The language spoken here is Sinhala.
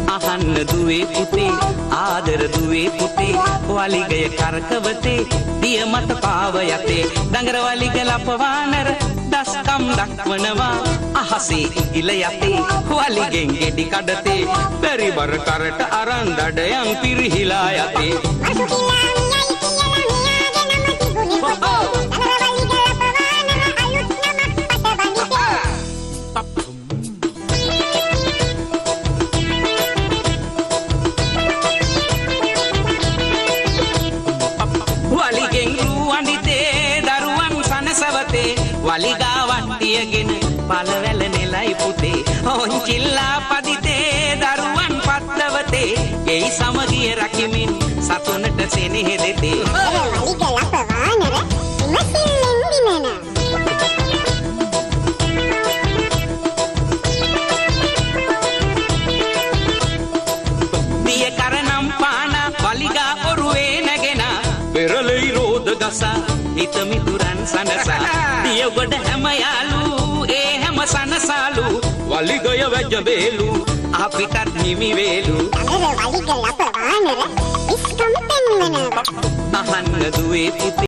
අහන්න දුවේ පුතේ ආදර දුවේ පුතේ වලිගය කරකවතේ දිය මත පාව යතේ දඟර වලිග ලපවානර දස්කම් දක්වනවා අහසේ ඉල යතේ වලිගෙන් ගෙඩි කඩතේ බැරි බර කරට අරන් දඩයන් පිරිහිලා යතේ වලිගා වට්ටියගෙන පළවැල නෙලයි පුතේ හොංචිල්ලා පදිතේ දරුවන් පත්ලවතේ එයි සමගිය රකිමින් සතුනට සෙනෙහ දෙතේ වලිග ලපවානර ඉමසිල්ලෙන් දිනන බිය කරනම් පාන වලිගා ඔරුවේ නැගෙන පෙරලෙයි රෝද ගසා හිත මිතුරන් සනසා දිය ගොඩ හැම යාලු ඒ හැම සනසාලු වලිගය වැජඹේලු අපිටත් නිමි වේලු වලිග ලපවානර ඉස්කම් පෙන්වනවා අහන්න දුවේ පුතේ